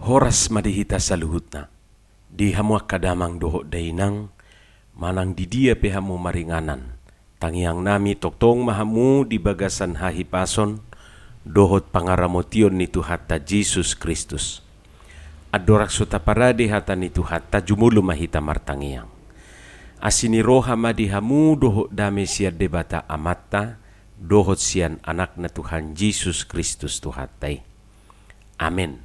Horas madihita saluhutna, di hamu kadamang doho dainang, manang di dia pehamu maringanan. Tangiang nami toktong mahamu di bagasan hahipason, dohot pangaramotion ni Tuhata Jesus Kristus. Adorak sota parade hata ni Tuhata jumulu mahita martangiang. Asini roha madihamu dohot dame siar debata amata, dohot sian anak na Tuhan Jesus Kristus Tuhatai. Amin.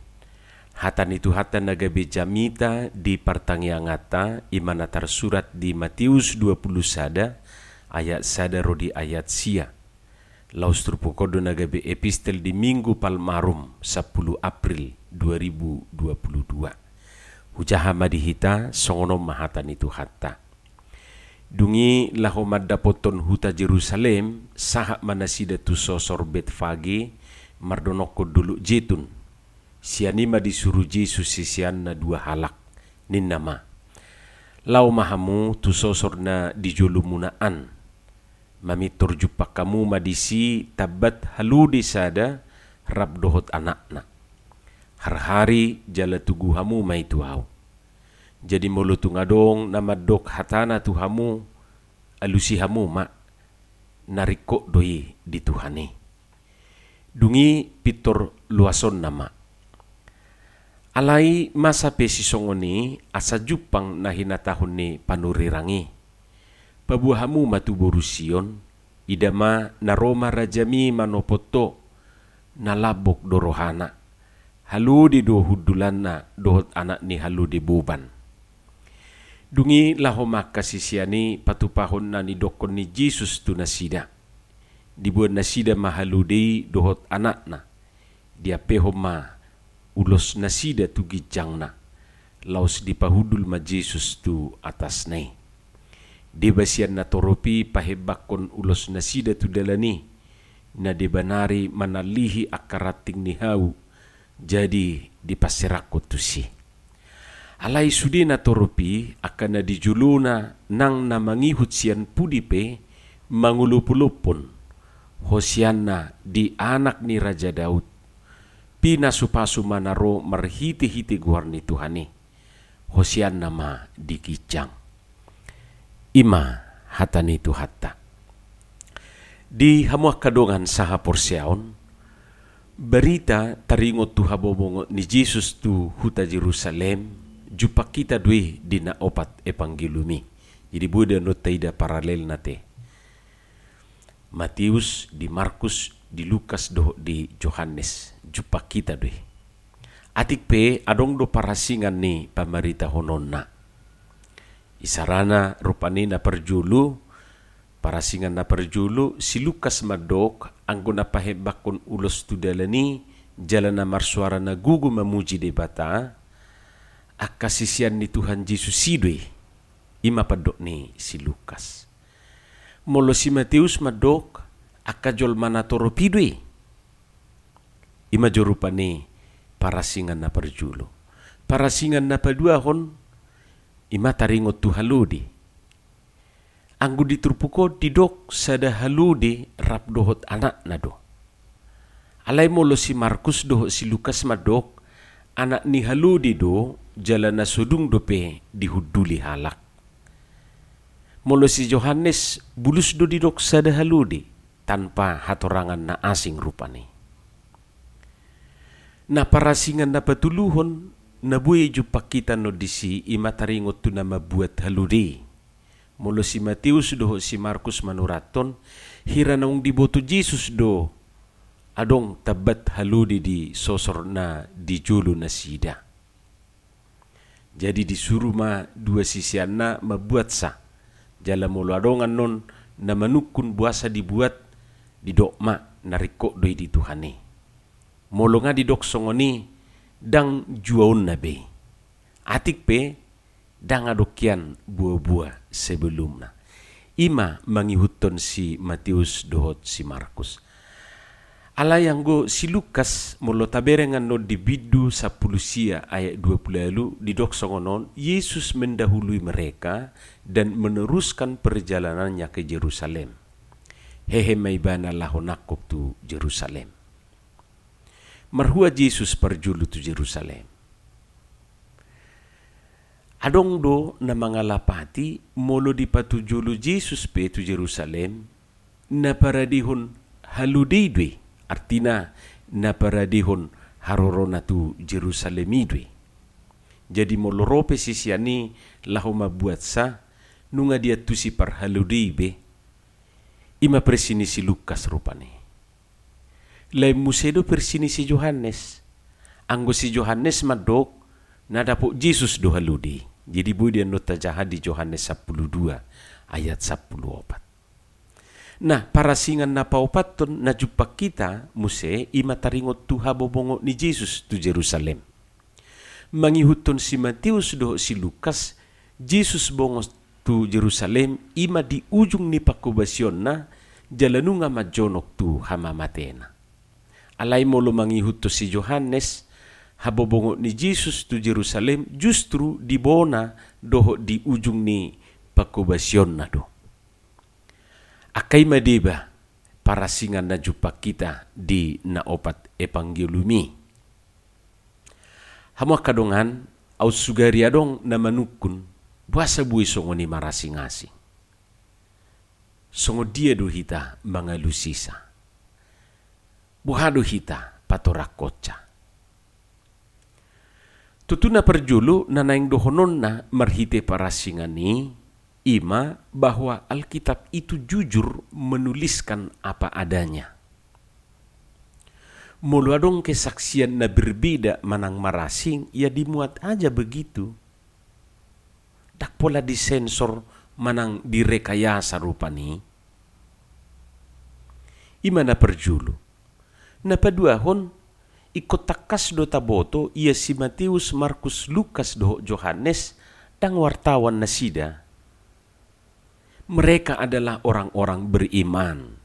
Hata ni Tuhata nagabe jamita di partangiangata imana tersurat di Matius 20 sada ayat sada rodi ayat sia. Laus trupukodo nagabe epistel di Minggu Palmarum 10 April 2022. Hujaha madihita songono mahata ni Tuhata. Dungi laho maddapoton huta Jerusalem saha manasida tu sosor Betfage mardonoko dulu jetun. Sianima disuruh Jesus sisian na dua halak nin nama. Lau mahamu tu sosor na dijulumunaan. Mamitor jupak kamu madisi tabat haludi sada rab dohot anakna. Har-hari jala tuguhamu mai tuau. Jadi mulu tungadong nama dok hatana tuhamu alusihamu ma nariko doi di Tuhani. Dungi pitor luason nama. Alai masa pesi songoni asa jupang na hinatahon ni panurirangi. Pabuhamu matu borusion, idama na Roma rajami manopoto na labok dorohana. Haludi do hudulan na dohot anak ni haludi buban. Dungi lahoma kasisiani patupahon na ni dokon ni Jesus tu nasida. Dibuat nasida mahaludi dohot anak na. Dia pehoma ulos nasida tu gijang na. Laus dipahudul ma Jesus tu atas nai. Debasian na toropi pahebakon ulos nasida tu dalani. Na debanari manalihi akarating ni hau. Jadi dipasirakot tu si. Alai sudi na toropi akan na dijuluna nang namangihut sian pudipe mangulupulupon. Hosianna di anak ni Raja Daud. Pina supasu manaro marhiti-hiti guar ni Tuhani. Hosian nama dikicang. Ima hata ni Tuhata. Di hamuak kadongan saha porsiaon, berita taringot tu habobongo ni Jesus tu huta Jerusalem, jupak kita dui dina opat epanggilumi. Jadi buda no taida paralel nate. Matius, di Markus, di Lukas, di Yohanes. Jupak kita deh. Atik pe adong do parasingan ni pamarita honon na. Isarana rupani na perjulu, parasingan na perjulu, si Lukas madok, anggo na pahebakon ulos tudalani, jalan na marsuara na gugu mamuji de bata, akasisian ni Tuhan Yesus sidwe, ima padok ni si Lukas. Molo si Matius madok, akajol manatoro pidwe. Ima jorupa ni parasingan na perjulo. Parasingan na paduahon, ima taringot tu haludi. Anggu diturpuko didok sada haludi rap dohot anak na do. Alay molo si Markus dohot si Lukas madok, anak ni haludi do, jalan na sudung dope dihuduli halak. Molo si Yohanes bulus do didok sada haludi, tanpa hatorangan na asing rupani. Na parasingan na patuluhon, nabuhay jupak kita no disi imataringot tu na mabuat haludi. Molo si Matius do si Markus manuraton, hira naung diboto Jesus do, adong tabat haludi di sosor na di julo na sida. Jadi disuruh ma dua sisian na mabuat sa. Jala molo adongan non na manukun buasa dibuat di dokma nariko doi di Tuhani. Molo nga di dok songoni dang juaun na be. Atik pe dang adokian buah-buah sebelumna. Ima mangihuton si Matius dohot si Markus. Alayang go si Lukas molo taberengan no di bidu 10 sia ayat 20 lalu di dok songonon Yesus mendahului mereka dan meneruskan perjalanannya ke Jerusalem. Hehe maibana lahonakop tu Jerusalem. Marhua Jesus perjulu tu Jerusalem. Adong do na mga lapati molo di patujulu Jesus pe tu Jerusalem na paradihon haludidwe, artina na paradihon harorona tu Jerusalemidwe. Jadi molorope sisiani lahu mabuat sa nunga dia tu si parhaludibe ima presini si Lukas rupane. Lai musedo persini si Johannes. Anggo si Johannes madok na dapo Jesus do haludi. Jadi dia nota jahat di Yohanes 12 ayat 14. Nah, para singan na paupat ton na jupak kita muse ima taringot tu habobongo ni Jesus tu Jerusalem. Mangihuton si Matius do si Lukas, Jesus bongo tu Jerusalem ima di ujung ni pakubasyon na jalanunga majonok tu hamamatena. Alay mo lo mangihuto si Johannes, habobongo ni Jesus tu Jerusalem justru di bona doho di ujung ni pakubasyon na do. Akay madiba para singan na jupak kita di naopat epangelumi. Hamo kadongan au sugari adong na manukun buasa bui songo ni marasing-asing. Songo dia do hita mga lusisa. Buhado hita patorakocha. Tutuna perjulu na naing dohonon na marhite para singani ima bahwa Alkitab itu jujur menuliskan apa adanya. Mulu adong kesaksian na berbeda manang marasing, ya dimuat aja begitu. Tak pola disensor manang direkayasa rupani. Ima na perjulu. Na paduahon, ikut takas do taboto ia si Matius, Markus, Lukas do Johannes dan wartawan nasida. Mereka adalah orang-orang beriman.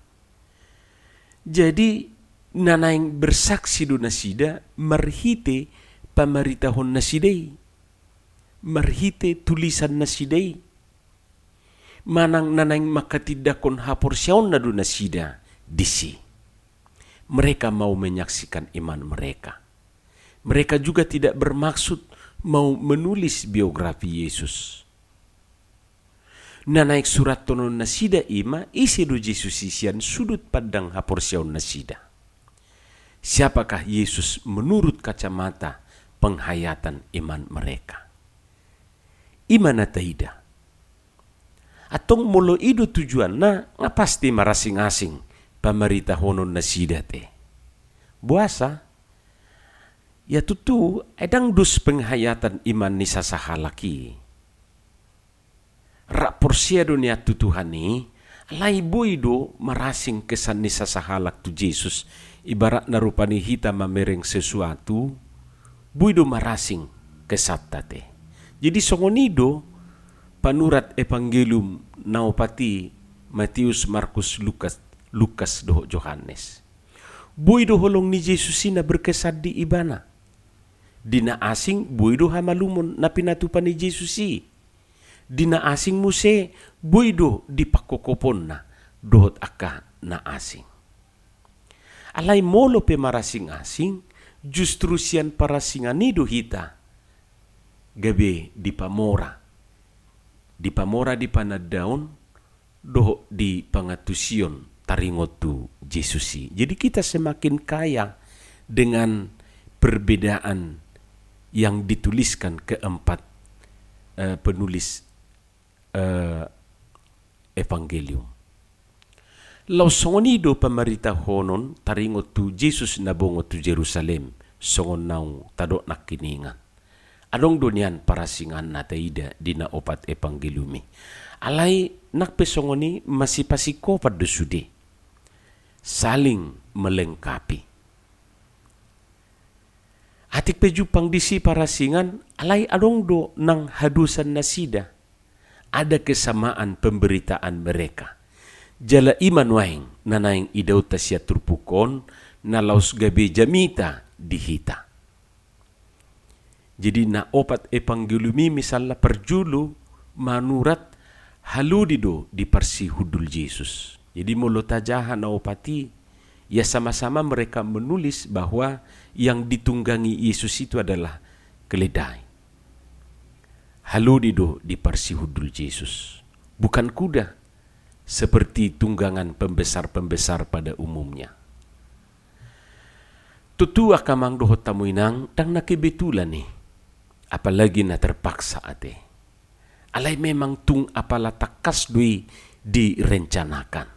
Jadi nanaing bersaksi do nasida marhite pamaritahon nasidai. Marhite tulisan nasidai. Manang nanaing makatidakon haporsyaon na do nasida disi. Mereka mau menyaksikan iman mereka. Mereka juga tidak bermaksud mau menulis biografi Yesus. Na naik surat tonon nasida ima isi do Jesus isian sudut pandang haporsyaon nasida. Siapakah Yesus menurut kacamata penghayatan iman mereka? Iman taida. Atong molo ido tujuan na ngapasti marasing-asing pamaritahonon na sidate. Buasa, ya tutu, edang dus penghayatan iman ni sasahalaki. Raporsiado niya tutuhani, alay boydo marasing kesan ni sasahalak tu Jesus. Ibarat na rupani hita mamereng sesuatu, boydo marasing kesatate. Jadi songonido, panurat evangelium naopati Matius, Markus, Lukas doho Johannes. Buy do holong ni Jesus na berkesad di ibana. Dina asing buy do hamalumon na pinatupan ni Jesus. Dina asing muse buy do di pakokopon na dohot aka na asing. Alay molo pe marasing-asing justru sian parasingan ni do hita. Gabe di pamora. Di pamora di panadaon doho di pangatusion taringot tu Jesusi. Jadi kita semakin kaya dengan perbedaan yang dituliskan keempat penulis evangelium. Lau songonido pamarita honon taringot tu Jesus nabongo tu Jerusalem songon naung tadok nakiningan. Adong donian parasingan na taida dina opat evangeliumi. Alay nakpesongoni masih pasiko pada sude. Saling melengkapi. Atik pejupang disi parasingan alay adong do nang hadusan nasida. Ada kesamaan pemberitaan mereka. Jala iman waing nanaing idaw tasya turpukon na laus gabi jamita dihita. Jadi na opat evangeliumi misalnya perjulu manurat haludido di parsi hudul Yesus. Jadi mulut tajahan na opati, ya sama-sama mereka menulis bahwa yang ditunggangi Yesus itu adalah keledai. haludi do di parsihudul Jesus. Bukan kuda, seperti tunggangan pembesar-pembesar pada umumnya. Tutu akamang dohot tamuinang tang nakibetulan ni. Apalagi na terpaksa ate. Alay memang tung apala takas dui direncanakan.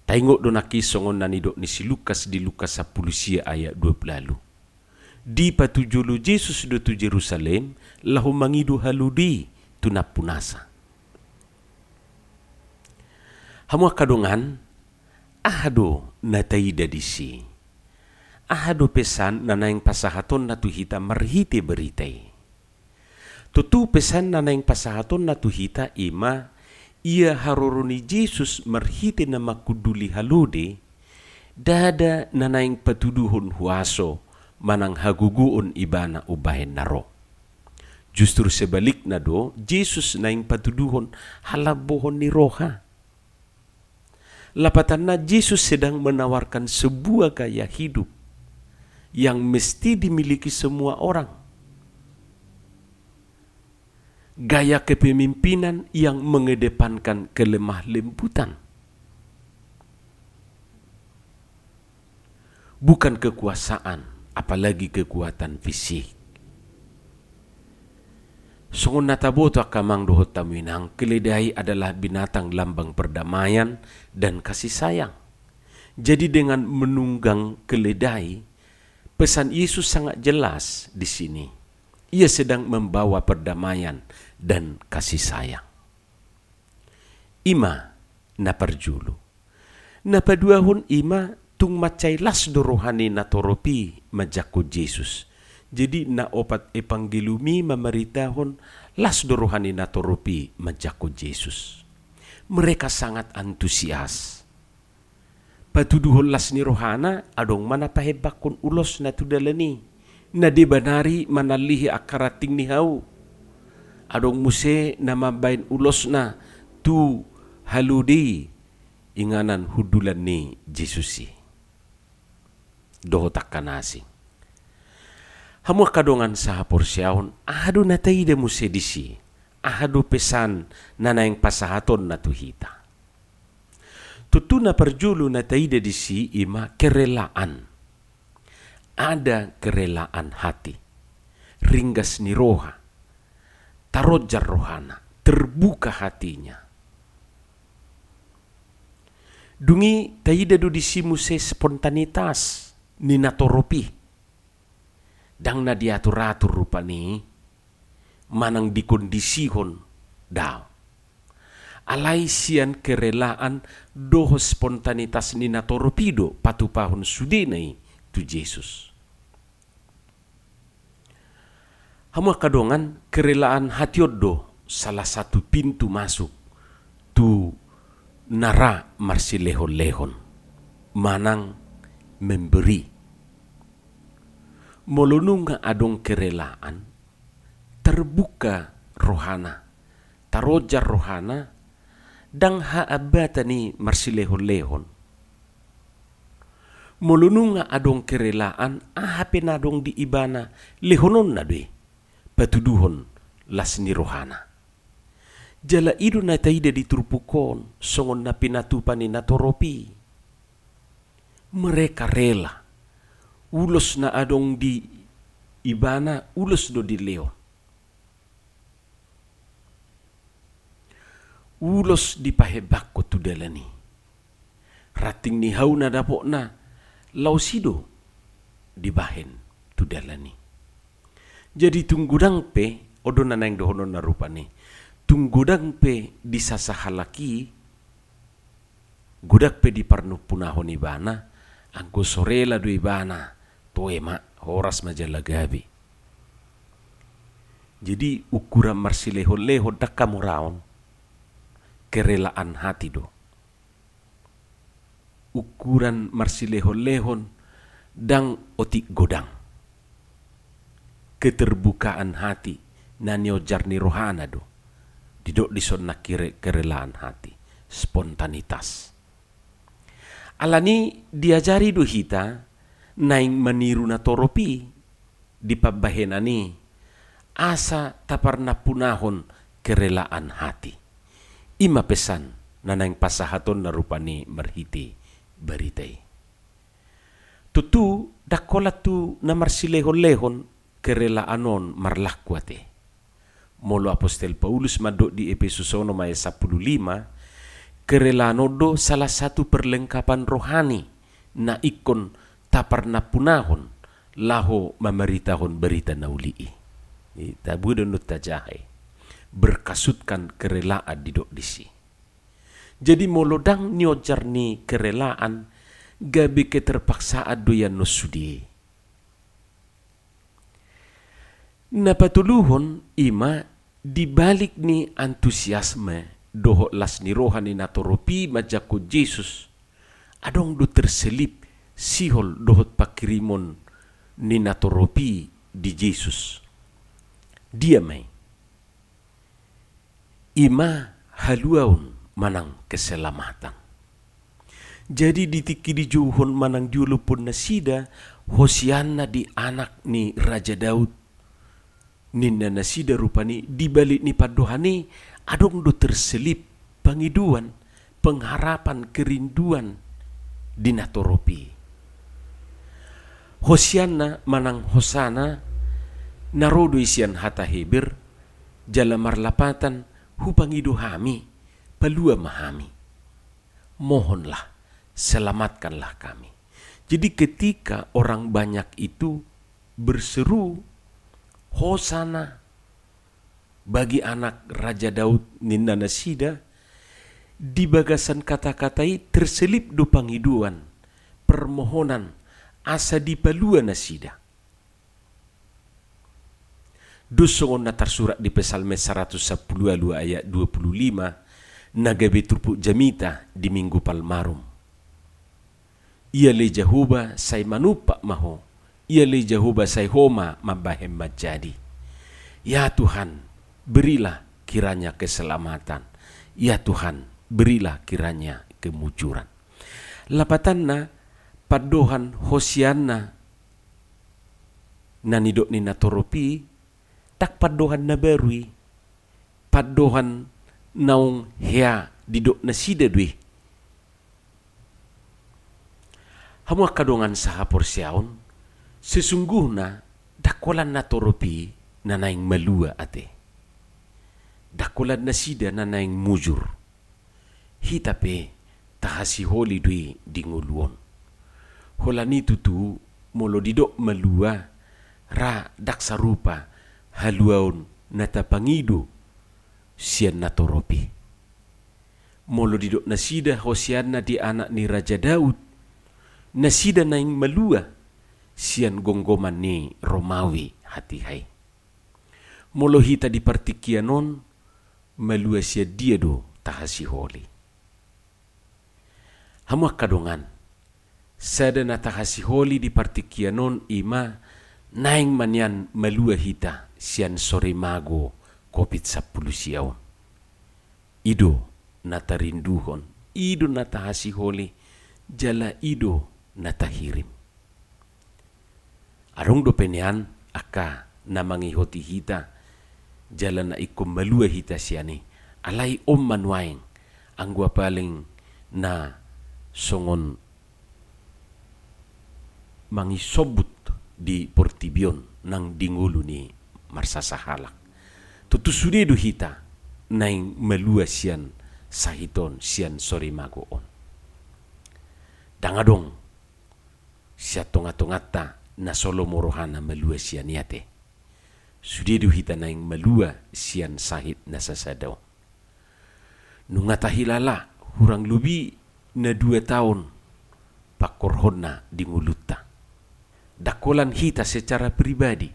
Taingok do nakisongon nanidok ni si Lukas di Lukas 10 ayat 20. Di patujulu Jesus do tu Jerusalem lahu mangidu haludi tunap punasa. Hamua kadongan ahado nataida disi. Ahado pesan nanaing pasahaton na tuhita marhiti beritai. Tutu pesan nanaing pasahaton na tuhita ima ia haroroni Jesus marhiti na makuduli halode dada nanaing patuduhon huaso manang haguguon ibana ubahen naro. Justru sebalik na do, Jesus naing patuduhon halabohon ni roha. Lapatan na Jesus sedang menawarkan sebuah gaya hidup yang mesti dimiliki semua orang. Gaya kepemimpinan yang mengedepankan kelemah lembutan. Bukan kekuasaan, apalagi kekuatan fisik. Sungun nataboto akamang dohot tamuinang, keledai adalah binatang lambang perdamaian dan kasih sayang. Jadi dengan menunggang keledai, pesan Yesus sangat jelas di sini. Ia sedang membawa perdamaian dan kasih sayang. Ima naparjulu. Napaduahon ima tung macay lasdo rohani natoropi majako Jesus. Jadi na opat epangelumi mamaritahon lasdo rohani natoropi majako Jesus. Mereka sangat antusias. Patuduhon las ni rohana adong mana pahebakon ulos na tudalani na dibanari manalihi akarating ni hau. Adong muse na mabain ulos na tu haludi inganan hudulan ni Jesusi. Dohotak kanasi. Hamu kadongan sa haporsyaon ahado natayda muse disi. Ahado pesan nanaing pasahaton na tuhita. Tutu na perjulu na taida disi ima kerelaan. Ada kerelaan hati. Ringgas ni roha. Tarojar rohana. Terbuka hatinya. Dungi taida do disi muse spontanitas ni natoropi. Dang na diatur-atur rupa ni manang dikondisihon daw. Alay sian kerelaan doho spontanitas ni natoropido patupahon sudinay tu Jesus. Hamu kadongan kerelaan hatiodo salah satu pintu masuk tu nara marsilehon-lehon manang memberi. Molunung adong kerelaan terbuka rohana, tarojar rohana, dang haabata ni marsilehon-lehon. Molunung adong kerelaan ahapin adong di ibana lehonon na doy, patuduhon las ni rohana. Jala ido na taida diturpukon, songon na pinatupan ni natoropi. Mereka rela, ulos na adong di ibana, ulos do di leon. Ulos di pahebak ko tudalani. Rating ni hau na dapok na lausido di bahen tudalani. Jadi tunggudang pe odo na nang dohonon na rupa ni. Tunggudang pe di sasahalaki gudak pe di parnu punahon ibana angko sorela do ibana toema horas majalagabi. Jadi ukuran marsilehon-lehon dakamuraon kerelaan hati do. Ukuran marsilehon-lehon dang otik godang. Keterbukaan hati nanyo jarni rohana do. Didok dison na kerelaan hati. Spontanitas. Alani diajari do hita naing maniru na toropi di pabahenani asa taparna punahon kerelaan hati. Ima pesan nanang pasahaton na rupani marhiti baritai. Tutu dakola tu na marsilehon-lehon kerelaanon marlakwate. Molo Apostel Paulus madok di Efesus 1 ayat 15, kerelaanodo salah satu perlengkapan rohani na ikon taparna punahon laho mamaritahon berita naulii. Tabudon tajahay berkasutkan kerelaan didok disi. Jadi molodang niojar ni kerelaan gabi keterpaksaan doyan no sudi. Napatuluhon ima dibalik ni antusiasme doho las ni rohani natoropi majako Jesus adong do terselip sihol dohot pakirimon ni natoropi di Jesus. Dia may ima haluaun manang keselamatan. Jadi ditiki di juhon manang diulupun nasida Hosianna di anak ni Raja Daud. Ninna nasida rupani dibalik ni padohani adong do terselip pangiduan, pengharapan, kerinduan di natoropi. Hosianna manang hosana narodo isian hata hebir jala marlapatan hupangidu hami palua mahami. Mohonlah, selamatkanlah kami. Jadi ketika orang banyak itu berseru Hosana bagi anak Raja Daud ninna nasida, di bagasan kata-katai terselip do pangiduan, permohonan, asa dipalua nasida. Dusongon na tersurat di Psalm 110 ayat 25, nagabe turpuk jamita di minggu palmarum. Ia le Jehovah say manupak maho, ia le Jehovah say homa mabahem majadi. Ya Tuhan, berilah kiranya keselamatan. Ya Tuhan, berilah kiranya kemujuran. Lapatanna padohan Hosianna nanidok ni natoropi tak padohan na berwi, padohan naung hea didok na sidadwi. Hamu kadongan saha porsiaon, sesungguhna dakolan natoropi na naing malua ate. Dakolan na sida na naing mujur. Hitape tahasi holi dwi dinguluon. Holani tutu molo didok malua ra daksarupa haluaon natapangido sian natoropi. Molo didok nasida Hosianna di anak ni Raja Daud, nasida naing malua sian gonggoman ni Romawi hatihai. Molo hita di partikianon malua sia dia do tahasi holi. Hamuak kadongan sada na tahasi holi di partikianon ima naing manyan malua hita sian sore mago kopit 10 siaon. Ido natarinduhon, ido natahasi holi, jala ido natahirim. Arong do penean aka namangi hoti hita, jala na ikum malua hita siani, alai manuaing anggua paling na songon mangisobut di portibion nang dingulu ni marsasahalak. Tutu sudedo hita naing malua sian sahiton sian sori magoon. Dangadong siya tonga-tongata na solo morohana malua sian yate. Sudedo hita naing malua sian sahit na sasadaw. Nungatahilala hurang lubi na 2 tahun pakorhon na dinguluta. Dakolan hita secara pribadi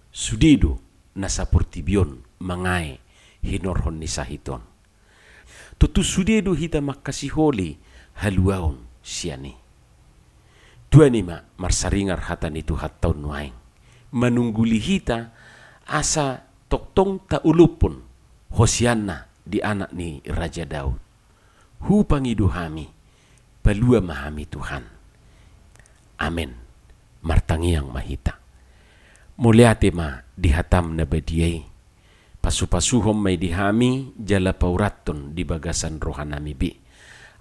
sudedo nasa portibion mangai hinorhon ni sahiton. Tutu sudedo hita makasiholi haluaon siani. Dua nima marsaringar hatan itu hataun nuaing. Manungguli hita asa toktong taulupun Hosianna di anak ni Raja Daud. Hupangidu hami palua mahami Tuhan. Amin. Martangiang mahita. Muliate ma dihatam na badiyay. Pasu-pasuhom may dihami jala pauraton di bagasan rohanami bi.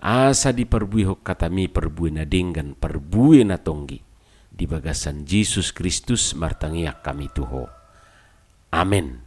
Asa di perbuihok katami perbui na dinggan perbui na tonggi. Di bagasan Jesus Kristus martangiak kami tuho. Amen.